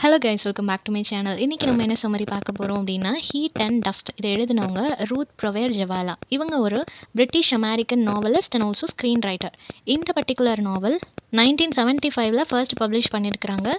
Hello guys, welcome back to my channel. இன்றைக்கி நம்ம என்ன சம்மரி பார்க்க போகிறோம் அப்படின்னா, ஹீட் அண்ட் டஸ்ட். இதை எழுதினவங்க ரூத் ப்ரொவேர் ஜெவாலா. இவங்க ஒரு British American novelist and also screen writer. இந்த பர்டிகுலர் நாவல் 1975 ஃபர்ஸ்ட் பப்ளிஷ் பண்ணியிருக்கிறாங்க.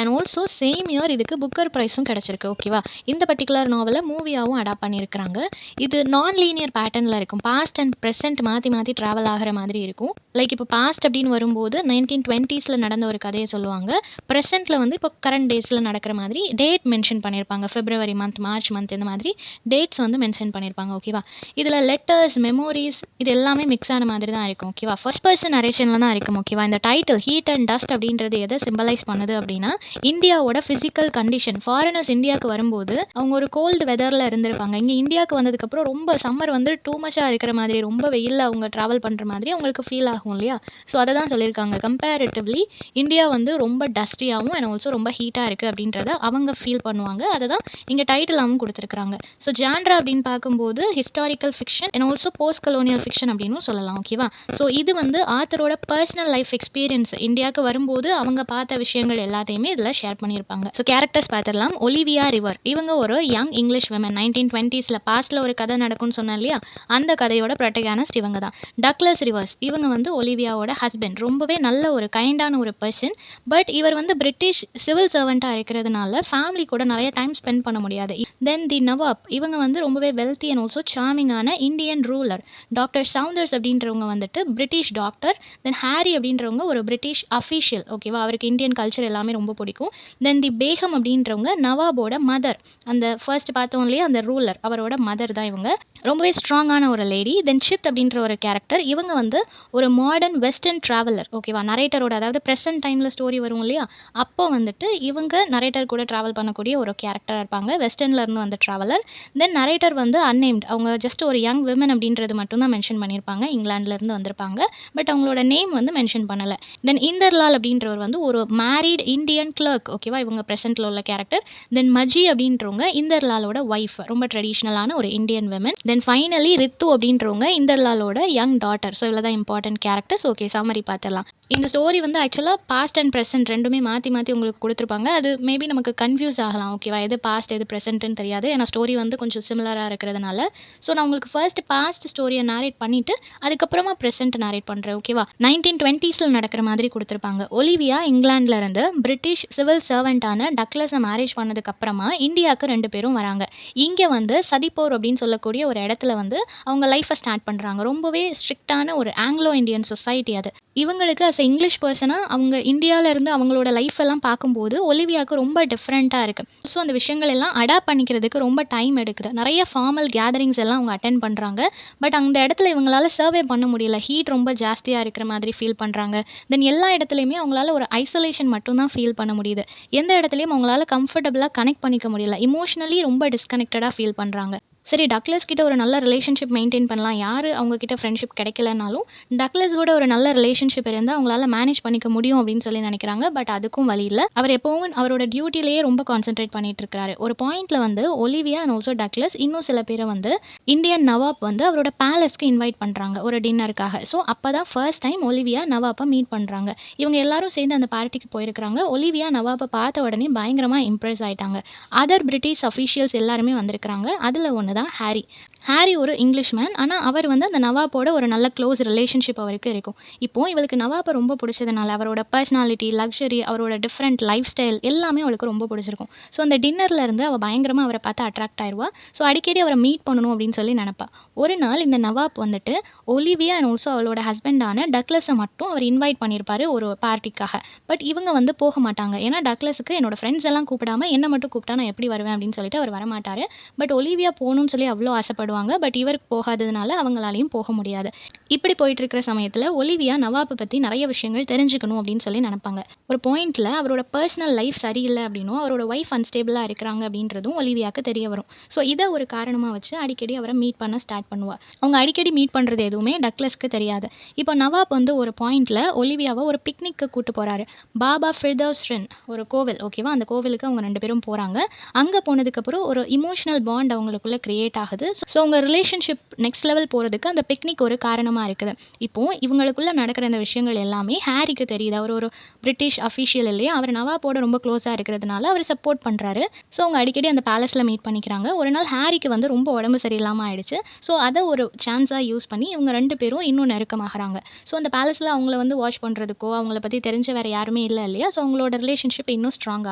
அண்ட் ஆல்சோ சேம் இயர் இதுக்கு புக்கர் ப்ரைஸும் கிடச்சிருக்கு. ஓகேவா, இந்த பர்டிகுலர் நாவலை மூவியாகவும் அடாப்ட் பண்ணியிருக்கிறாங்க. இது நான் லீனியர் பேட்டர்னில் இருக்கும். பாஸ்ட் அண்ட் ப்ரெசென்ட் மாற்றி மாற்றி ட்ராவல் ஆகிற மாதிரி இருக்கும். லைக் இப்போ பாஸ்ட் அப்படின்னு வரும்போது 1920s நடந்த ஒரு கதையை சொல்லுவாங்க. ப்ரெசென்ட்டில் வந்து இப்போ கரண்ட் டேஸில் நடக்கிற மாதிரி டேட் மென்ஷன் பண்ணியிருப்பாங்க. ஃபெப்ரவரி மந்த், மார்ச் மந்த், இந்த மாதிரி டேட்ஸ் வந்து மென்ஷன் பண்ணியிருப்பாங்க. ஓகேவா, இதில் லெட்டர்ஸ், மெமோரிஸ் இது எல்லாமே மிக்ஸ் ஆன மாதிரி தான் இருக்கும். ஓகேவா, ஃபர்ஸ்ட் பர்சன் நரேஷனில் தான் இருக்கும். ஓகேவா, இந்த டைட்டில் ஹீட் அண்ட் டஸ்ட் அப்படின்றது எதை சிம்பலைஸ் பண்ணுது அப்படின்னா, இந்தியாவோட ஃபிசிக்கல் கண்டிஷன். ஃபாரினர்ஸ் இந்தியாவுக்கு வரும்போது அவங்க ஒரு கோல்டு வெதரில் இருந்திருப்பாங்க. இங்கே இந்தியாவுக்கு வந்ததுக்கப்புறம் ரொம்ப சம்மர் வந்து டூ மச்சாக இருக்கிற மாதிரி, ரொம்ப வெயிலில் அவங்க ட்ராவல் பண்ணுற மாதிரி அவங்களுக்கு ஃபீல் ஆகும் இல்லையா. ஸோ அதை தான் சொல்லியிருக்காங்க. கம்பேரிட்டிவ்லி இந்தியா வந்து ரொம்ப டஸ்டியாகவும் அண்ட் ஆல்சோ ரொம்ப ஹீட்டாக இருக்குது அப்படின்றத அவங்க ஃபீல் பண்ணுவாங்க. அதை தான் இங்கே டைட்டிலாகவும் கொடுத்துருக்காங்க. ஸோ ஜான்ரா அப்படின்னு பார்க்கும்போது historical fiction and also post colonial fiction அப்படின்னு சொல்லலாம். ஓகேவா, ஸோ இது வந்து ஆத்தரோட பர்சனல் லைஃப் எக்ஸ்பீரியன்ஸ். இந்தியாவுக்கு வரும்போது அவங்க பார்த்த விஷயங்கள் எல்லாத்தையுமே இதில் ஷேர் பண்ணியிருப்பாங்க. ஸோ கேரக்டர்ஸ் பார்த்துடலாம். ஒலிவியா ரிவர், இவங்க ஒரு யங் இங்கிலீஷ் விமன். 1920s பாஸ்ட்ல ஒரு கதை நடக்கும்னு சொன்னேன் இல்லையா, அந்த கதையோட ப்ரொட்டகானிஸ்ட் இவங்க தான். டக்ளஸ் ரிவர்ஸ், இவங்க வந்து ஒலிவியாவோட ஹஸ்பண்ட். ரொம்பவே நல்ல ஒரு கைண்டான ஒரு பர்சன். பட் இவர் வந்து பிரிட்டிஷ் சிவில் சர்வெண்ட்டாக இருக்கிறதுனால ஃபேமிலி கூட நிறைய டைம் ஸ்பெண்ட் பண்ண முடியாது. தென் தி நவாப், இவங்க வந்து ரொம்பவே வெல்த்தி அண்ட் ஆல்சோ சார்மிங்கான இந்தியன் ரூலர். டாக்டர் சவுந்தர்ஸ் அப்படின்றவங்க வந்துட்டு பிரிட்டிஷ் டாக்டர். தென் ஹாரி அப்படின்றவங்க ஒரு பிரிட்டிஷ் அஃபீஷியல். ஓகேவா, அவருக்கு இந்தியன் கல்ச்சர் எல்லாமே ரொம்ப பிடிக்கும். தென் தி பேகம் அப்படின்றவங்க நவாபோட மதர். அந்த ஃபர்ஸ்ட் பார்த்தோம் இல்லையா, அந்த ரூலர், அவரோட மதர் தான் இவங்க. ரொம்பவே ஸ்ட்ராங்கான ஒரு லேடி. தென் ஷித் அப்படின்ற ஒரு கேரக்டர். இவங்க வந்து ஒரு மாடர்ன் வெஸ்டர்ன் ட்ராவலர். ஓகேவா, நரேட்டரோட, அதாவது ப்ரெசன்ட் டைமில் ஸ்டோரி வரும் இல்லையா, அப்போ வந்துட்டு இவங்க நரேட்டர் கூட ட்ராவல் பண்ணக்கூடிய ஒரு கேரக்டராக இருப்பாங்க. வெஸ்டர்ன்லேருந்து வந்த ட்ராவலர். தென் நரேட்டர் வந்து அன்னேம்ட். அவங்க ஜஸ்ட் ஒரு யங் விமன் அப்படின்றது மட்டும்தான் மென்ஷன் பண்ணியிருப்பாங்க. இங்கிலாந்துலேருந்து வந்திருப்பாங்க. பட் அவங்களோட நேம் வந்து மென்ஷன் பண்ணலை. தென் இந்தர்லால் அப்படின்றவர் வந்து ஒரு மேரீட் இந்தியன் கிளர்க். ஓகேவா, இவங்க ப்ரெசென்ட்டில் உள்ள கேரக்டர். தென் மஜி அப்படின்றவங்க இந்தர்லாலோட ஒய்ஃப், ரொம்ப ட்ரெடிஷ்னலான ஒரு இந்தியன் விமன். தென் ஃபைனலி ரித்து அப்படின்றவங்க இந்தர்லாலோட யங் டாட்டர். ஸோ இவ்வளோ தான் இம்பார்ட்டன்ட் கேரக்டர்ஸ். ஓகே, சம்மரி பார்த்துடலாம். இந்த ஸ்டோரி வந்து ஆக்சுவலாக பாஸ்ட் அண்ட் ப்ரெசென்ட் ரெண்டுமே மாற்றி மாற்றி உங்களுக்கு கொடுத்துருப்பாங்க. அது மேபி நமக்கு கன்ஃபியூஸ் ஆகலாம். ஓகேவா, எது பாஸ்ட் எது ப்ரெசென்ட்னு தெரியாது. ஏன்னா ஸ்டோரி வந்து கொஞ்சம் சிமிலராக இருக்கிறதுனால. ஸோ நான் உங்களுக்கு ஃபர்ஸ்ட் பாஸ்ட் ஸ்டோரியை நேரேட் பண்ணிவிட்டு அதுக்கப்புறமா ப்ரெசென்ட் நேரேட் பண்ணுறேன். ஓகேவா, 1920s நடக்கிற மாதிரி கொடுத்துருப்பாங்க. ஒலிவியா இங்கிலாந்துல இருந்து பிரிட்டிஷ் சிவில் சர்வெண்ட்டான டக்ளஸை மேரேஜ் பண்ணதுக்கப்புறமா இந்தியாவுக்கு 2 பேரும் வராங்க. இங்கே வந்து சதிப்போர் அப்படின்னு சொல்லக்கூடிய ஒரு இடத்துல வந்து அவங்க லைஃப்பை ஸ்டார்ட் பண்ணுறாங்க. ரொம்பவே ஸ்ட்ரிக்டான ஒரு ஆங்கிலோ இந்தியன் சொசைட்டி அது. இவங்களுக்கு அஸ் இங்கிலீஷ் பர்சனாக அவங்க இந்தியாவிலேருந்து அவங்களோட லைஃப் எல்லாம் பார்க்கும்போது ஒலிவியாவுக்கு ரொம்ப டிஃப்ரெண்ட்டாக இருக்குது. ஸோ அந்த விஷயங்கள் எல்லாம் அடாப்ட் பண்ணிக்கிறதுக்கு ரொம்ப டைம் எடுக்குது. நிறைய ஃபார்மல் கேதரிங்ஸ் எல்லாம் அவங்க அட்டென்ட் பண்ணுறாங்க. பட் அந்த இடத்துல இவங்களால சர்வே பண்ண முடியல. ஹீட் ரொம்ப ஜாஸ்தியாக இருக்கிற மாதிரி ஃபீல் பண்ணுறாங்க. தென் எல்லா இடத்துலையுமே அவங்களால ஒரு ஐசோலேஷன் மட்டும்தான் ஃபீல் பண்ண முடியுது. எந்த இடத்துலையும் அவங்களால கம்ஃபர்டபுளாக கனெக்ட் பண்ணிக்க முடியல. இமோஷனலி ரொம்ப டிஸ்கனெக்டடாக ஃபீல் பண்ணுறாங்க. சரி, டக்ளஸ் கிட்ட ஒரு நல்ல ரிலேஷன்ஷிப் மெயின்டைன் பண்ணலாம். யார் அவங்கக்கிட்ட ஃப்ரெண்ட்ஷிப் கிடைக்கலனாலும் டக்ளஸ் கூட ஒரு நல்ல ரிலேஷன்ஷிப் இருந்தால் அவங்களால மேனேஜ் பண்ணிக்க முடியும் அப்படின்னு சொல்லி நினைக்கிறாங்க. பட் அதுக்கும் வழி இல்லை. அவர் எப்போவும் அவரோட டியூட்டிலேயே ரொம்ப கான்சென்ட்ரேட் பண்ணிட்டு இருக்காரு. ஒரு பாயிண்ட்ல வந்து ஒலிவியா அண்ட் ஆல்சோ டக்ளஸ் இன்னும் சில பேரை வந்து இந்தியன் நவாப் வந்து அவரோட பேலஸ்க்கு இன்வைட் பண்ணுறாங்க ஒரு டின்னருக்காக. ஸோ அப்போ தான் ஃபர்ஸ்ட் டைம் ஒலிவியா நவாப்பை மீட் பண்ணுறாங்க. இவங்க எல்லாரும் சேர்ந்து அந்த பார்ட்டிக்கு போயிருக்கிறாங்க. ஒலிவியா நவாப்பை பார்த்த உடனே பயங்கரமாக இம்ப்ரெஸ் ஆயிட்டாங்க. அதர் பிரிட்டிஷ் அஃபீஷியல்ஸ் எல்லாருமே வந்திருக்கிறாங்க. அதில் ஒன்று தான் ஹாரி. ஹாரி ஒரு இங்கிலீஷ் மேன். ஆனால் அவர் வந்து அந்த நவாப்போட ஒரு நல்ல க்ளோஸ் ரிலேஷன்ஷிப் அவருக்கு இருக்கும். இப்போது இவளுக்கு நவாப்பை ரொம்ப பிடிச்சதுனால அவரோட பர்சனாலிட்டி, லக்ஸரி, அவரோட டிஃப்ரெண்ட் லைஃப் ஸ்டைல் எல்லாமே அவளுக்கு ரொம்ப பிடிச்சிருக்கும். ஸோ அந்த டின்னரில் இருந்து அவள் பயங்கரமாக அவரை பார்த்து அட்ராக்ட் ஆயிடுவா. ஸோ அடிக்கடி அவரை மீட் பண்ணணும் அப்படின்னு சொல்லி நினப்பா. ஒரு நாள் இந்த நவாப் வந்துட்டு ஒலிவியா அண்ட் ஆல்சோ அவளோட ஹஸ்பண்டான டக்ளஸை மட்டும் அவர் இன்வைட் பண்ணியிருப்பாரு ஒரு பார்ட்டிக்காக. பட் இவங்க வந்து போக மாட்டாங்க. ஏன்னா டக்ளஸுக்கு என்னோட ஃப்ரெண்ட்ஸ் எல்லாம் கூப்பிடாம என்னை மட்டும் கூப்பிட்டா நான் எப்படி வருவேன் அப்படின்னு சொல்லிட்டு அவர் வரமாட்டார். பட் ஒலிவியா போகணும்னு சொல்லி அவ்வளோ ஆசைப்படுவாங்க. பட் இவருக்கு போகாததுனால அவங்களாலையும் போக முடியாது. இப்படி போயிட்டு இருக்கிற சமயத்தில் ஒலிவியா நவாப்பை பற்றி நிறைய விஷயங்கள் தெரிஞ்சுக்கணும் அப்படின்னு சொல்லி நினைப்பாங்க. ஒரு பாயிண்ட்ல அவரோட பர்சனல் லைஃப் சரியில்லை அப்படின்னும் அவரோட ஒய்ஃப் அன்ஸ்டேபிளாக இருக்கிறாங்க அப்படின்றதும் ஒலிவியாவுக்கு தெரிய வரும். ஸோ இதை ஒரு காரணமாக வச்சு அடிக்கடி அவரை மீட் பண்ண ஸ்டார்ட் பண்ணுவாள். அவங்க அடிக்கடி மீட் பண்ணுறது எதுவுமே டக்ளஸ்க்கு தெரியாது. இப்போ நவாப் வந்து ஒரு பாயிண்ட்ல ஒலிவியாவை ஒரு பிக்னிக்கு கூட்டு போகிறாரு. பாபா ஃபிர்தௌஸ்ரின் ஒரு கோவில். ஓகேவா, அந்த கோவிலுக்கு அவங்க 2 பேரும் போகிறாங்க. அங்கே போனதுக்கப்புறம் ஒரு இமோஷனல் பாண்ட் அவங்களுக்குள்ள கிரியேட் ஆகுது. ஸோ அவங்க ரிலேஷன்ஷிப் நெக்ஸ்ட் லெவல் போகிறதுக்கு அந்த பிக்னிக் ஒரு காரணமாக இருக்குது. இப்போது இவங்களுக்குள்ளே நடக்கிற இந்த விஷயங்கள் எல்லாமே ஹாரிக்கு தெரியுது. அவர் ஒரு பிரிட்டிஷ் அஃபீஷியல் இல்லையா, அவர் நவாபோட ரொம்ப க்ளோஸாக இருக்கிறதுனால அவர் சப்போர்ட் பண்ணுறாரு. ஸோ அவங்க அடிக்கடி அந்த பேலஸில் மீட் பண்ணிக்கிறாங்க. ஒரு நாள் ஹாரிக்கு வந்து ரொம்ப உடம்பு சரியில்லாமல் ஆயிடுச்சு. ஸோ அதை ஒரு சான்ஸாக யூஸ் பண்ணி இவங்க 2 பேரும் இன்னும் நெருக்கமாகறாங்க. ஸோ அந்த பேலஸில் அவங்கள வந்து வாட்ச் பண்ணுறதுக்கோ அவங்கள பற்றி தெரிஞ்ச வேறு யாருமே இல்லை இல்லையா. ஸோ அவங்களோட ரிலேஷன்ஷிப் இன்னும் ஸ்ட்ராங்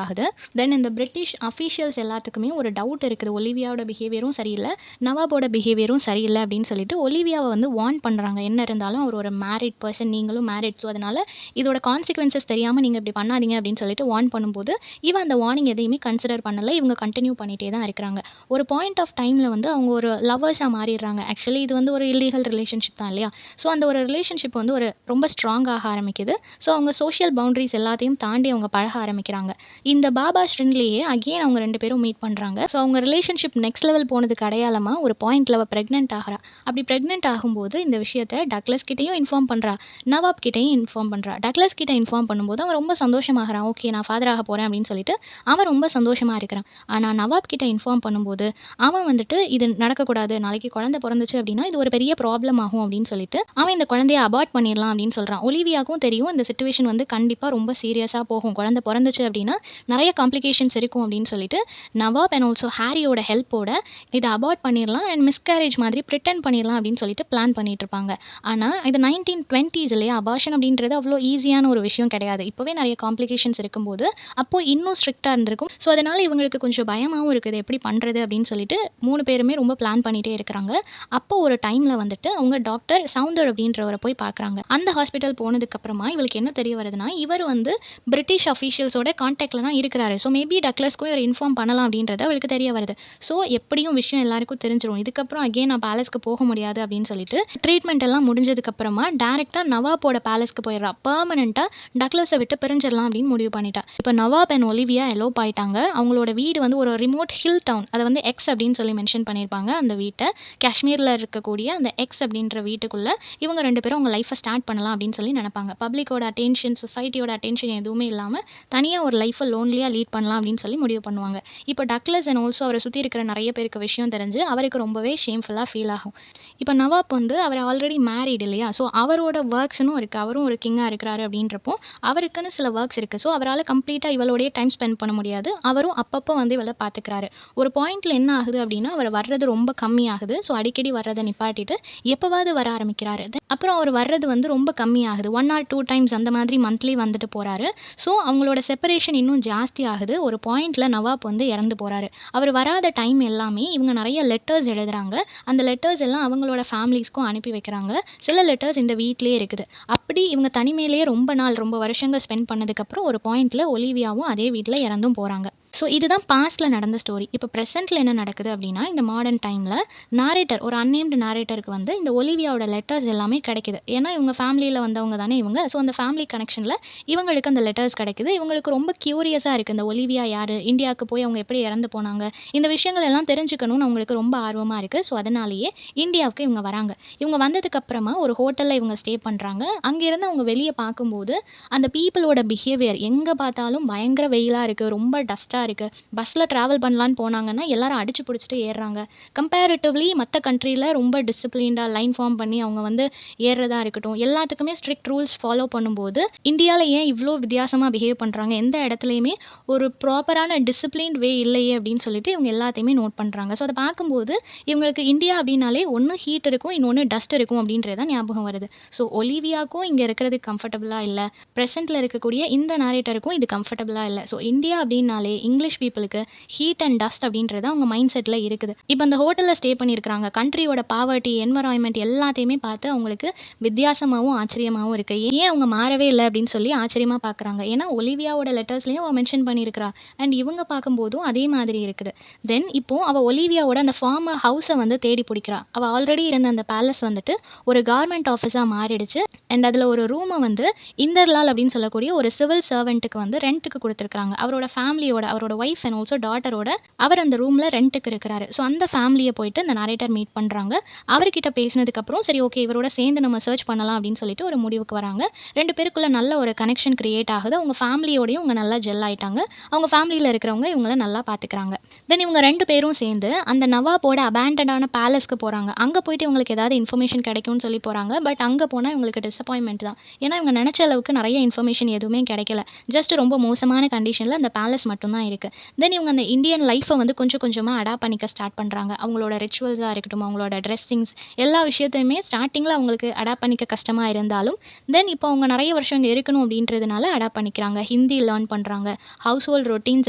ஆகுது. தென் இந்த பிரிட்டிஷ் அஃபீஷியல்ஸ் எல்லாத்துக்குமே ஒரு டவுட் இருக்குது. ஒலிவியாவோட பிஹேவியரும் சரியில்லை, நவாபோட பிஹேவியரும் சரியில்லை அப்படின்னு சொல்லிட்டு ஒலிவியாவை வந்து வார்ன் பண்ணுறாங்க. என்ன இருந்தாலும் அவர் ஒரு மேரிட் பர்சன், நீங்களும் மேரிட், ஸோ அதனால் இதோட கான்சிக்வன்சஸ் தெரியாமல் நீங்கள் இப்படி பண்ணாதீங்க அப்படின்னு சொல்லிட்டு வார்ன் பண்ணும்போது இவன் அந்த வார்னிங் எதையுமே கன்சிடர் பண்ணலை. இவங்க கண்டினியூ பண்ணிகிட்டே தான் இருக்கிறாங்க. ஒரு பாயிண்ட் ஆஃப் டைமில் வந்து அவங்க ஒரு லவ்வர்ஸாக மாறிடுறாங்க. ஆக்சுவலி இது வந்து ஒரு இல்லீகல் ரிலேஷன்ஷிப் தான் இல்லையா. ஸோ அந்த ஒரு ரிலேஷன்ஷிப் வந்து ஒரு ரொம்ப ஸ்ட்ராங் ஆக ஆரம்பிக்குது. ஸோ அவங்க சோஷியல் பவுண்டரிஸ் எல்லாத்தையும் தாண்டி அவங்க பழக ஆரம்பிக்கிறாங்க. இந்த பாபா ஸ்ட்ரின்லேயே அகெயின் அவங்க 2 பேரும் மீட் பண்ணுறாங்க. ஸோ அவங்க ரிலேஷன்ஷிப் நெக்ஸ்ட் லெவல் போனதுக்கு அடையாளமாக ஒரு பாயிண்ட்டில் அவள் ப்ரெக்னென்ட் ஆகிறா. அப்படி ப்ரெக்னென்ட் ஆகும்போது இந்த விஷயத்தை டக்ளஸ் கிட்டேயும் இன்ஃபார்ம் பண்ணுறா, நவாப் கிட்டேயும் இன்ஃபார்ம் பண்ணுறா. டக்ளஸ் கிட்ட இன்ஃபார்ம் பண்ணும்போது அவன் ரொம்ப சந்தோஷமாகறான். ஓகே, நான் ஃபாதர் ஆக போகிறேன் அப்படின்னு சொல்லிட்டு அவன் ரொம்ப சந்தோஷமாக இருக்கிறான். ஆனால் நவாப் கிட்ட இன்ஃபார்ம் பண்ணும்போது அவன் வந்துட்டு இது நடக்கக்கூடாது, நாளைக்கு குழந்தை பிறந்துச்சு அப்படின்னா இது ஒரு பெரிய ப்ராப்ளம் ஆகும் அப்படின்னு சொல்லிட்டு அவன் இந்த குழந்தைய அபார்ட் பண்ணிடலாம் அப்படின்னு சொல்கிறான். ஒலிவியாவுக்கும் தெரியும் இந்த சிச்சுவேஷன் வந்து கண்டிப்பாக ரொம்ப சீரியஸாக போகும், குழந்தை பிறந்துச்சு அப்படின்னா நிறைய காம்ப்ளிகேஷன்ஸ் இருக்கும் அப்படின்னு சொல்லிட்டு நவாப் அண்ட் ஆல்சோ ஹாரியோட ஹெல்ப்போட இதை அபார்ட் பண்ணிடலாம் அண்ட் மிஸ்கேரேஜ் மாதிரி ப்ரிட்டன் பண்ணிடலாம் அப்படின்னு சொல்லிட்டு பிளான் பண்ணிட்டு இருப்பாங்க. ஆனால் இது 1920s இல்லையா, அபார்ஷன் அப்படின்றது அவ்வளோ ஈஸியான ஒரு விஷயம் கிடையாது. இப்போவே நிறைய காம்ப்ளிகேஷன்ஸ் இருக்கும்போது அப்போது இன்னும் ஸ்ட்ரிக்டாக இருந்திருக்கும். ஸோ அதனால் இவங்களுக்கு கொஞ்சம் பயமாகவும் இருக்குது, எப்படி பண்ணுறது அப்படின்னு சொல்லிட்டு 3 பேருமே ரொம்ப பிளான் பண்ணிகிட்டே இருக்கிறாங்க. அப்போ ஒரு டைமில் வந்துட்டு அவங்க டாக்டர் சவுந்தர் அப்படின்றவரை போய் பார்க்குறாங்க. அந்த ஹாஸ்பிட்டல் போனதுக்கப்புறமா இவளுக்கு என்ன தெரிய வருதுன்னா, இவர் வந்து பிரிட்டிஷ் அஃபீஷியல்ஸோட கான்டாக்டில் தான் இருக்கிறாரு. ஸோ மேபி டக்ளஸ்க்கும் இவர் இன்ஃபார்ம் பண்ணலாம் அப்படின்றது அவளுக்கு தெரிய வருது. ஸோ எப்படியும் விஷயம் எல்லாருக்கும் தெரிஞ்சிடும், இதுக்கப்புறம் அகெயின் நான் பேலஸ்க்கு போக முடியாது அப்படின்னு சொல்லிட்டு ட்ரீட்மெண்ட் எல்லாம் முடிஞ்சதுக்கப்புறமா டேரெக்டாக நவாபோட பேலஸ்க்கு போயிடுறா. பர்மனெண்ட்டாக டக்ளஸை விட்டு பிரிஞ்சிடலாம் அப்படின்னு முடிவு பண்ணிட்டா. இப்போ நவாப் அண்ட் ஒலிவியா எலோப் ஆயிட்டாங்க. அவங்களோட வீடு வந்து ஒரு ரிமோட் ஹில் டவுன், அதை வந்து எக்ஸ் அப்படின்னு சொல்லி மென்ஷன் பண்ணியிருப்பாங்க. அந்த வீட்டை காஷ்மீரில் இருக்கக்கூடிய அந்த எக்ஸ் அப்படின்ற வீட்டுக்குள்ளே இவங்க 2 பேரும் அவங்க லைஃப்பை ஸ்டார்ட் பண்ணலாம் அப்படின்னு சொல்லி நினைப்பாங்க. பப்ளிக்கோட அட்டென்ஷன், சொசைட்டியோட அட்டென்ஷன் எதுவுமே இல்லாமல் தனியாக ஒரு லைஃப்பை லோன்லியாக லீட் பண்ணலாம் அப்படின்னு சொல்லி முடிவு பண்ணுவாங்க. இப்போ டக்ளஸ் அண்ட் ஆல்சோ அவரை சுற்றி இருக்கிற நிறைய பேருக்கு விஷயம் தெரிஞ்சு அவருக்கு ரொம்பவே ஷேம்ஃபுல்லாக ஃபீல் ஆகும். இப்போ நவாப் வந்து அவர் ஆல்ரெடி மேரிட் இல்லையா, ஸோ அவரோட ஒர்க்ஸ்னும் இருக்குது, அவரும் ஒரு கிங்காக இருக்கிறாரு அப்படின்றப்போ அவருக்குன்னு சில ஒர்க்ஸ் இருக்குது. ஸோ அவரால் கம்ப்ளீட்டாக இவளோடைய டைம் ஸ்பெண்ட் பண்ண முடியாது. அவரும் அப்பப்போ வந்து இவளை பார்த்துக்கிறாரு. ஒரு பாயிண்ட்டில் என்ன ஆகுது அப்படின்னா, அவர் வர்றது ரொம்ப கம்மியாகுது. ஸோ அடிக்கடி வர்றதை நிப்பாட்டிட்டு எப்போவாவது வர ஆரம்பிக்கிறாரு. அப்புறம் அவர் வர்றது வந்து ரொம்ப கம்மியாகுது. 1 or 2 டைம்ஸ் அந்த மாதிரி மந்த்லி வந்துட்டு போகிறாரு. ஸோ அவங்களோட செப்பரேஷன் இன்னும் ஜாஸ்தி ஆகுது. ஒரு பாயிண்ட்டில் நவாப் வந்து இறந்து போகிறாரு. அவர் வராத டைம் எல்லாமே இவங்க நிறைய லெட்டர்ஸ் எழுதுறாங்க. அந்த லெட்டர்ஸ் எல்லாம் அவங்களோட ஃபேமிலிஸ்க்கும் அனுப்பி வைக்கிறாங்க. சில லெட்டர்ஸ் இந்த வீட்டிலே இருக்குது. அப்படி இவங்க தனிமையிலேயே ரொம்ப நாள், ரொம்ப வருஷங்கள் ஸ்பெண்ட் பண்ணதுக்கப்புறம் ஒரு பாயிண்ட்டில் ஒலிவியாவும் அதே வீட்டில் இறந்தும் போகிறாங்க. ஸோ இதுதான் பாஸ்ட்டில் நடந்த ஸ்டோரி. இப்போ ப்ரெசென்ட்டில் என்ன நடக்குது அப்படின்னா, இந்த மாடர்ன் டைமில் நாரேட்டர், ஒரு அன்னேம்டு நாரேட்டருக்கு வந்து இந்த ஒலிவியாவோட லெட்டர்ஸ் எல்லாமே கிடைக்குது. ஏன்னா இவங்க ஃபேமிலியில் வந்தவங்க தானே இவங்க. ஸோ அந்த ஃபேமிலி கனெக்ஷனில் இவங்களுக்கு அந்த லெட்டர்ஸ் கிடைக்குது. இவங்களுக்கு ரொம்ப க்யூரியஸாக இருக்குது, இந்த ஒலிவியா யார், இந்தியாவுக்கு போய் அவங்க எப்படி இறந்து போனாங்க, இந்த விஷயங்கள் எல்லாம் தெரிஞ்சுக்கணும்னு அவங்களுக்கு ரொம்ப ஆர்வமாக இருக்குது. ஸோ அதனாலேயே இந்தியாவுக்கு இவங்க வராங்க. இவங்க வந்ததுக்கப்புறமா ஒரு ஹோட்டலில் இவங்க ஸ்டே பண்ணுறாங்க. அங்கேருந்து அவங்க வெளியே பார்க்கும்போது அந்த பீப்புளோட பிஹேவியர் எங்கே பார்த்தாலும் பயங்கர வெயிலாக இருக்குது, ரொம்ப டஸ்ட்டாக இருக்குது. பஸ்ஸில் ட்ராவல் பண்ணலான்னு போனாங்கன்னா எல்லாரும் அடிச்சு பிடிச்சிட்டு ஏறுறாங்க. கம்பேரிட்டிவ்லி மற்ற கண்ட்ரியில் ரொம்ப டிசிப்ளின்டாக லைன் ஃபார்ம் பண்ணி அவங்க வந்து ஏறுறதா இருக்கட்டும், எல்லாத்துக்குமே ஸ்ட்ரிக்ட் ரூல்ஸ் ஃபாலோ பண்ணும்போது இந்தியாவில் ஏன் இவ்வளோ வித்தியாசமாக பிஹேவ் பண்ணுறாங்க, எந்த இடத்துலையுமே ஒரு ப்ராப்பரான டிசிப்ளின்ட் வே இல்லையே அப்படின்னு சொல்லிட்டு இவங்க எல்லாத்தையுமே நோட் பண்ணுறாங்க. ஸோ அதை பார்க்கும்போது இவங்களுக்கு இந்தியா அப்படின்னாலே ஒன்று ஹீட் இருக்கும், இன்னொன்று டஸ்ட் இருக்கும் அப்படின்றத ஞாபகம் வருது. ஸோ ஒலிவியாவுக்கும் இங்கே இருக்கிறது கம்ஃபர்டபுளாக இல்லை, ப்ரெசென்ட்டில் இருக்கக்கூடிய இந்த நாரேட்டருக்கும் இது கம்ஃபர்டபுளாக இல்லை. ஸோ இந்தியா அப்படின்னாலே இங்கிலீஷ் பீப்புளுக்கு ஹீட் அண்ட் டஸ்ட் அப்படின்றது அவங்க மைண்ட் செட்டில் இருக்குது. இப்போ அந்த ஹோட்டலில் ஸ்டே பண்ணியிருக்கிறாங்க. கண்ட்ரியோட பாவர்ட்டி, என்வரான்மெண்ட் எல்லாத்தையுமே பார்த்து அவங்களுக்கு வித்தியாசமாகவும் ஆச்சரியமாகவும் இருக்குது. ஏன் அவங்க மாறவே இல்லை அப்படின்னு சொல்லி ஆச்சரியமாக பார்க்குறாங்க. ஏன்னா ஒலிவியாவோட லெட்டர்ஸ்லையும் அவள் மென்ஷன் பண்ணியிருக்கிறா அண்ட் இவங்க பார்க்கும்போதும் அதே மாதிரி இருக்குது. தென் இப்போது அவள் ஒலிவியாவோட அந்த ஃபார்மர் ஹவுஸை வந்து தேடி பிடிக்கிறா. அவள் ஆல்ரெடி இருந்த அந்த பேலஸ் வந்துட்டு ஒரு கவர்மெண்ட் ஆஃபீஸாக மாறிடுச்சு அண்ட் அதில் ஒரு ரூமை வந்து இந்தர்லால் அப்படின்னு சொல்லக்கூடிய ஒரு சிவில் சர்வெண்ட்டுக்கு வந்து ரெண்ட்டுக்கு கொடுத்துருக்காங்க. அவரோட ஃபேமிலியோட, அவரோட அவரோட ஒய்ஃப் அண்ட் ஆல்சோ டாட்டரோட அவர் அந்த ரூமில் ரெண்ட்டுக்கு இருக்கிறாரு. ஸோ அந்த ஃபேமிலியை போயிட்டு இந்த நரேட்டர் மீட் பண்ணுறாங்க. அவர்கிட்ட பேசினதுக்கப்புறம் சரி ஓகே இவரோட சேர்ந்து நம்ம சர்ச் பண்ணலாம் அப்படின்னு சொல்லிட்டு ஒரு முடிவுக்கு வராங்க. 2 பேருக்குள்ள நல்ல ஒரு கனெக்ஷன் கிரியேட் ஆகுது. அவங்க ஃபேமிலியோடையும் இவங்க நல்லா ஜெல் ஆயிட்டாங்க. அவங்க ஃபேமிலியில் இருக்கிறவங்க இவங்கள நல்லா பார்த்துக்கிறாங்க. தென் இவங்க 2 பேரும் சேர்ந்து அந்த நவாபோட அபேண்டடான பேலஸ்க்கு போகிறாங்க. அங்கே போயிட்டு இவங்களுக்கு ஏதாவது இன்ஃபர்மேஷன் கிடைக்கும்னு சொல்லி போகிறாங்க. பட் அங்கே போனால் இவங்களுக்கு டிசப்பாயின்மெண்ட் தான். ஏன்னா இவங்க நினச்ச அளவுக்கு நிறைய இன்ஃபர்மேஷன் எதுவுமே கிடைக்கல. ஜஸ்ட் ரொம்ப மோசமான கண்டிஷனில் அந்த பேலஸ் மட்டும்தான் இருக்குது. தென் இவங்க அந்த இந்தியன் லைஃப்பை வந்து கொஞ்சம் கொஞ்சமாக அடாப்ட் பண்ணிக்க ஸ்டார்ட் பண்ணுறாங்க. அவங்களோட ரிச்சுவல்ஸாக இருக்கட்டும், அவங்களோட ட்ரெஸ்ஸிங்ஸ் எல்லா விஷயத்தையுமே ஸ்டார்டிங்கில் அவங்களுக்கு அடாப்ட் பண்ணிக்க கஷ்டமாக இருந்தாலும் தென் இப்போ அவங்க நிறைய வருஷம் இங்கே இருக்கணும் அப்படின்றதுனால அடாப்ட் பண்ணிக்கிறாங்க. ஹிந்தி லேர்ன் பண்ணுறாங்க, ஹவுஸ் ஹோல்ட் ரொட்டீன்ஸ்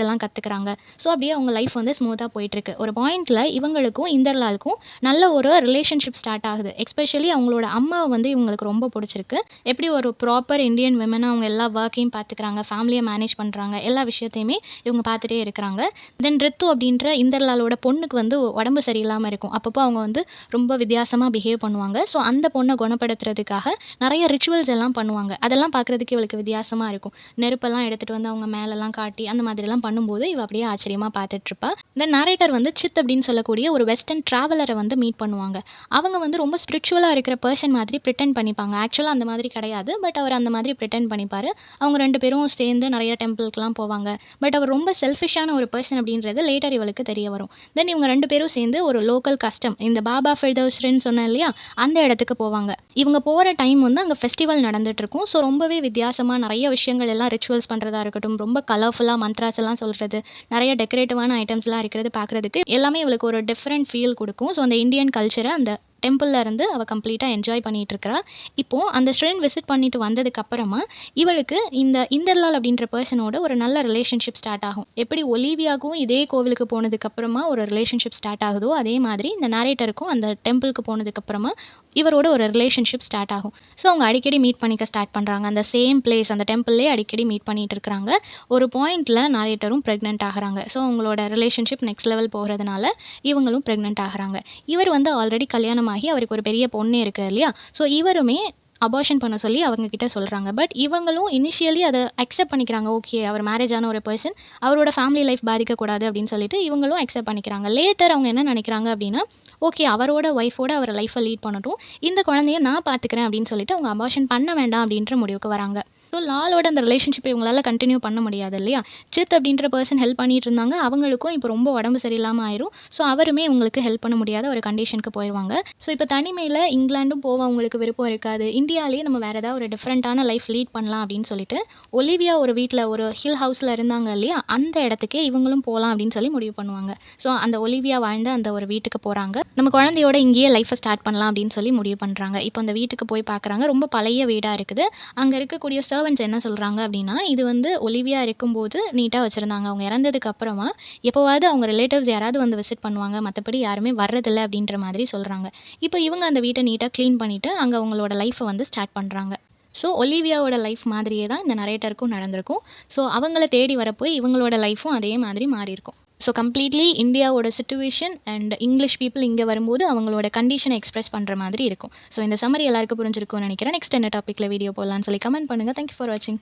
எல்லாம் கற்றுக்குறாங்க. ஸோ அப்படியே அவங்க லைஃப் வந்து ஸ்மூத்தாக போயிட்டுருக்கு. ஒரு பாயிண்டில் இவங்களுக்கும் இந்தர்லாலுக்கும் நல்ல ஒரு ரிலேஷன்ஷிப் ஸ்டார்ட் ஆகுது. எஸ்பெஷலி அவங்களோட அம்மாவை வந்து இவங்களுக்கு ரொம்ப பிடிச்சிருக்கு. எப்படி ஒரு ப்ராப்பர் இந்தியன் விமனாக அவங்க எல்லா ஒர்க்கையும் பார்த்துக்கிறாங்க, ஃபேமிலியை மேனேஜ் பண்ணுறாங்க, எல்லா விஷயத்தையுமே இவங்க பார்த்துட்டே இருக்கிறாங்க. தென் ரித்து அப்படின்ற இந்தர்லாலோட பொண்ணுக்கு வந்து உடம்பு சரியில்லாமல் இருக்கும். அப்பப்போ அவங்க வந்து ரொம்ப வித்தியாசமாக பிஹேவ் பண்ணுவாங்க. ஸோ அந்த பொண்ணை குணப்படுத்துறதுக்காக நிறைய ரிச்சுவல்ஸ் எல்லாம் பண்ணுவாங்க. அதெல்லாம் பார்க்குறதுக்கு இவளுக்கு வித்தியாசமாக இருக்கும். நெருப்பெல்லாம் எடுத்துகிட்டு வந்து அவங்க மேலெல்லாம் காட்டி அந்த மாதிரிலாம் பண்ணும்போது இவ அப்படியே ஆச்சரியமாக பார்த்துட்ருப்பா. தென் நரேட்டர் வந்து சித் அப்படின்னு சொல்லக்கூடிய ஒரு வெஸ்டர்ன் ட்ராவலரை வந்து மீட் பண்ணுவாங்க. அவங்க வந்து ரொம்ப ஸ்பிரிச்சுவலாக இருக்கிற பர்சன் மாதிரி ப்ரிட்டெண்ட் பண்ணிப்பாங்க. ஆக்சுவலாக அந்த மாதிரி கிடையாது. பட் அவர் அந்த மாதிரி ப்ரிட்டெண்ட் பண்ணிப்பார். அவங்க 2 பேரும் சேர்ந்து நிறைய டெம்பிளுக்குலாம் போவாங்க. பட் அவர் ரொம்ப செல்ஃபிஷான ஒரு பர்சன் அப்படின்றது லேட்டர் இவளுக்கு தெரிய வரும். தென் இவங்க 2 பேரும் சேர்ந்து ஒரு லோக்கல் கஸ்டம் இந்த பாபா ஃபெர்தௌஸ்ன்னு சொன்னேன் இல்லையா, அந்த இடத்துக்கு போவாங்க. இவங்க போகிற டைம் வந்து அங்கே ஃபெஸ்டிவல் நடந்துகிட்ருக்கும். ஸோ ரொம்பவே வித்தியாசமாக நிறைய விஷயங்கள் எல்லாம் ரிச்சுவல்ஸ் பண்ணுறதா இருக்கட்டும், ரொம்ப கலர்ஃபுல்லாக மந்த்ராஸ் எல்லாம் சொல்கிறது, நிறைய டெக்கரேட்டிவான ஐட்டம்ஸ்லாம் இருக்கிறது பார்க்குறதுக்கு எல்லாமே இவளுக்கு ஒரு டிஃப்ரெண்ட் ஃபீல் கொடுக்கும். ஸோ அந்த இந்தியன் கல்ச்சரை அந்த டெம்பிளில் இருந்து அவள் கம்ப்ளீட்டாக என்ஜாய் பண்ணிகிட்டு இருக்கிறா. இப்போது அந்த ஸ்டூடெண்ட் விசிட் பண்ணிட்டு வந்ததுக்கப்புறமா இவளுக்கு இந்த இந்தர்லால் அப்படின்ற பர்சனோட ஒரு நல்ல ரிலேஷன்ஷிப் ஸ்டார்ட் ஆகும். எப்படி ஒலிவியாவுக்கும் இதே கோவிலுக்கு போனதுக்கப்புறமா ஒரு ரிலேஷன்ஷிப் ஸ்டார்ட் ஆகுதோ அதே மாதிரி இந்த நரேட்டருக்கும் அந்த டெம்பிளுக்கு போனதுக்கப்புறமா இவரோட ஒரு ரிலேஷன்ஷிப் ஸ்டார்ட் ஆகும். ஸோ அவங்க அடிக்கடி மீட் பண்ணிக்க ஸ்டார்ட் பண்ணுறாங்க. அந்த சேம் பிளேஸ் அந்த டெம்பிள்லேயே அடிக்கடி மீட் பண்ணிகிட்டு இருக்கிறாங்க. ஒரு பாயிண்டில் நரேட்டரும் ப்ரெக்னென்ட் ஆகிறாங்க. ஸோ அவங்களோட ரிலேஷன்ஷிப் நெக்ஸ்ட் லெவல் போகிறதுனால இவங்களும் ப்ரெக்னென்ட் ஆகிறாங்க. இவர் வந்து ஆல்ரெடி கல்யாணம் ஆகி அவருக்கு ஒரு பெரிய பொண்ணு இருக்குது இல்லையா, ஸோ இவருமே அபார்ஷன் பண்ண சொல்லி அவங்க கிட்ட சொல்கிறாங்க. பட் இவங்களும் இனிஷியலி அதை அக்செப்ட் பண்ணிக்கிறாங்க. ஓகே அவர் மேரேஜ் ஆன ஒரு பர்சன், அவரோட ஃபேமிலி லைஃப் பாதிக்கக்கூடாது அப்படின்னு சொல்லிட்டு இவங்களும் அக்செப்ட் பண்ணிக்கிறாங்க. லேட்டர் அவங்க என்ன நினைக்கிறாங்க அப்படின்னா, ஓகே அவரோட ஒய்ஃபோட அவர் லைஃப்பை லீட் பண்ணட்டும், இந்த குழந்தைய நான் பார்த்துக்கிறேன் அப்படின்னு சொல்லிட்டு அவங்க அபார்ஷன் பண்ண வேண்டாம் அப்படின்ற முடிவுக்கு வராங்க. ஸோ லாலோட அந்த ரிலேஷன்ஷிப் இவங்களால கண்டினியூ பண்ண முடியாது இல்லையா. சித் அப்படின்ற பர்சன் ஹெல்ப் பண்ணிட்டு இருந்தாங்க. அவங்களுக்கும் இப்போ ரொம்ப உடம்பு சரியில்லாமல் ஆயிரும். ஸோ அவருமே இவங்களுக்கு ஹெல்ப் பண்ண முடியாத ஒரு கண்டிஷனுக்கு போயிடுவாங்க. ஸோ இப்போ தனிமையில் இங்கிலாண்டும் போக அவங்களுக்கு விருப்பம் இருக்காது. இந்தியாவிலேயே நம்ம வேறு ஏதாவது ஒரு டிஃப்ரெண்ட்டான லைஃப் லீட் பண்ணலாம் அப்படின்னு சொல்லிட்டு ஒலிவியா ஒரு வீட்டில் ஒரு ஹில் ஹவுஸில் இருந்தாங்க இல்லையா, அந்த இடத்துக்கே இவங்களும் போகலாம் அப்படின்னு சொல்லி முடிவு பண்ணுவாங்க. ஸோ அந்த ஒலிவியா வாழ்ந்த அந்த ஒரு வீட்டுக்கு போகிறாங்க. நம்ம குழந்தையோட இங்கேயே லைஃப்பை ஸ்டார்ட் பண்ணலாம் அப்படின்னு சொல்லி முடிவு பண்ணுறாங்க. இப்போ அந்த வீட்டுக்கு போய் பார்க்குறாங்க. ரொம்ப பழைய வீடாக இருக்குது. அங்கே இருக்கக்கூடிய சர்வன்ட்ஸ் என்ன சொல்கிறாங்க அப்படின்னா, இது வந்து ஒலிவியா இருக்கும்போது நீட்டாக வச்சுருந்தாங்க. அவங்க இறந்ததுக்கு அப்புறமா எப்போவாவது அவங்க ரிலேட்டிவ்ஸ் யாராவது வந்து விசிட் பண்ணுவாங்க, மற்றபடி யாருமே வர்றதில்ல அப்படின்ற மாதிரி சொல்கிறாங்க. இப்போ இவங்க அந்த வீட்டை நீட்டாக க்ளீன் பண்ணிவிட்டு அங்கே அவங்களோட லைஃப்பை வந்து ஸ்டார்ட் பண்ணுறாங்க. ஸோ ஒலிவியாவோட லைஃப் மாதிரியே தான் இந்த நரேட்டருக்கும் நடந்திருக்கும். ஸோ அவங்கள தேடி வரப்போய் இவங்களோட லைஃப்பும் அதே மாதிரி மாறியிருக்கும். ஸோ கம்ப்ளீட்லி இந்தியாவோட சிச்சுவேஷன் அண்ட் இங்கிலீஷ் பீப்புள் இங்கே வரும்போது அவங்களோட கண்டிஷனை எக்ஸ்பிரஸ் பண்ணுற மாதிரி இருக்கும். ஸோ இந்த சம்மரி எல்லாருக்கும் புரிஞ்சிருக்கும்னு நினைக்கிறேன். நெக்ஸ்ட் என்ன டாப்பிக்கில் வீடியோ போடலான்னு சொல்லி கமெண்ட் பண்ணுங்கள். தேங்க்யூ ஃபார் வாட்சிங்.